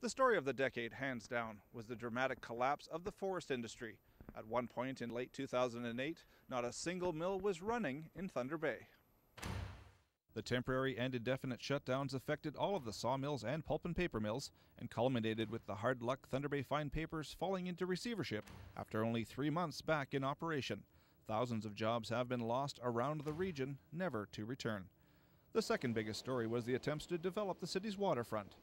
The story of the decade, hands down, was the dramatic collapse of the forest industry. At one point in late 2008, not a single mill was running in Thunder Bay. The temporary and indefinite shutdowns affected all of the sawmills and pulp and paper mills, and culminated with the hard luck Thunder Bay Fine Papers falling into receivership after only 3 months back in operation. Thousands of jobs have been lost around the region, never to return. The second biggest story was the attempts to develop the city's waterfront.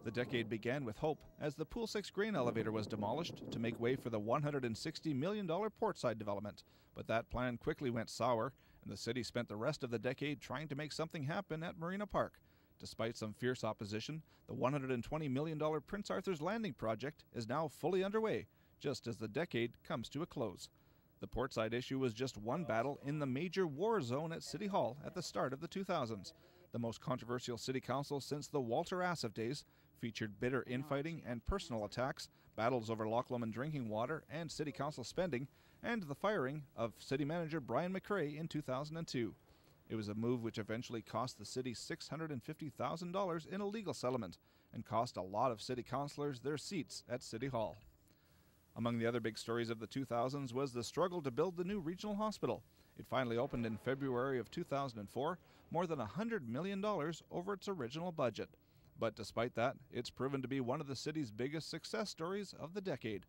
The decade began with hope as the Pool 6 grain elevator was demolished to make way for the $160 million portside development. But that plan quickly went sour, and the city spent the rest of the decade trying to make something happen at Marina Park. Despite some fierce opposition, the $120 million Prince Arthur's Landing project is now fully underway, just as the decade comes to a close. The portside issue was just one battle in the major war zone at City Hall at the start of the 2000s. The most controversial city council since the Walter Assaf days, featured bitter infighting and personal attacks, battles over Loch Lomond drinking water and city council spending, and the firing of city manager Brian McRae in 2002. It was a move which eventually cost the city $650,000 in a legal settlement and cost a lot of city councilors their seats at City Hall. Among the other big stories of the 2000s was the struggle to build the new regional hospital. It finally opened in February of 2004, more than $100 million over its original budget. But despite that, it's proven to be one of the city's biggest success stories of the decade.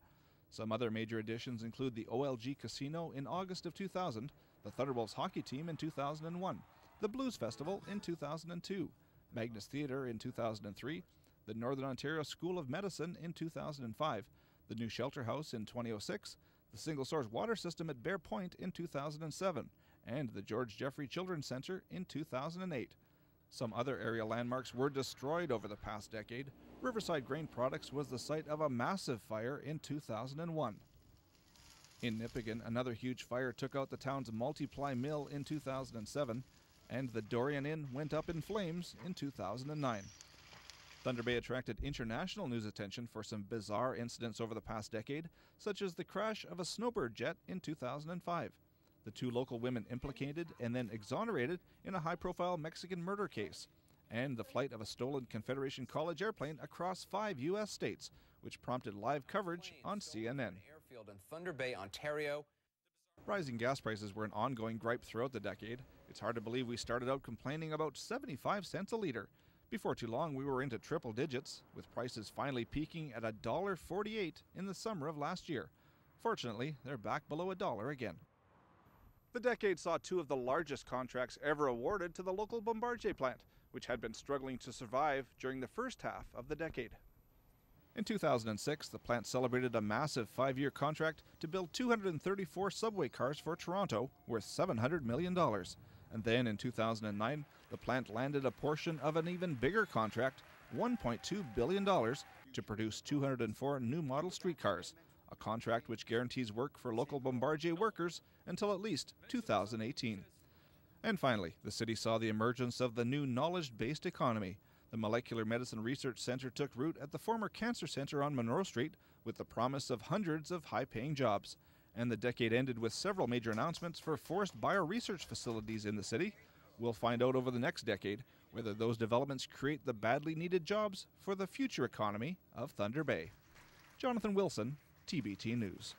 Some other major additions include the OLG Casino in August of 2000, the Thunderbolts hockey team in 2001, the Blues Festival in 2002, Magnus Theatre in 2003, the Northern Ontario School of Medicine in 2005, the new shelter house in 2006, the single-source water system at Bear Point in 2007, and the George Jeffrey Children's Center in 2008. Some other area landmarks were destroyed over the past decade. Riverside Grain Products was the site of a massive fire in 2001. In Nipigon, another huge fire took out the town's Multiply Mill in 2007, and the Dorian Inn went up in flames in 2009. Thunder Bay attracted international news attention for some bizarre incidents over the past decade, such as the crash of a snowbird jet in 2005, the 2 local women implicated and then exonerated in a high-profile Mexican murder case, and the flight of a stolen Confederation College airplane across 5 U.S. states, which prompted live coverage on CNN. Airfield in Thunder Bay, Ontario. Rising gas prices were an ongoing gripe throughout the decade. It's hard to believe we started out complaining about 75 cents a litre. Before too long, we were into triple digits, with prices finally peaking at $1.48 in the summer of last year. Fortunately, they're back below $1 again. The decade saw 2 of the largest contracts ever awarded to the local Bombardier plant, which had been struggling to survive during the first half of the decade. In 2006, the plant celebrated a massive 5-year contract to build 234 subway cars for Toronto, worth $700 million. And then in 2009, the plant landed a portion of an even bigger contract, $1.2 billion, to produce 204 new model streetcars, a contract which guarantees work for local Bombardier workers until at least 2018. And finally, the city saw the emergence of the new knowledge-based economy. The Molecular Medicine Research Center took root at the former Cancer Center on Monroe Street with the promise of hundreds of high-paying jobs. And the decade ended with several major announcements for forest bioresearch facilities in the city. We'll find out over the next decade whether those developments create the badly needed jobs for the future economy of Thunder Bay. Jonathan Wilson, TBT News.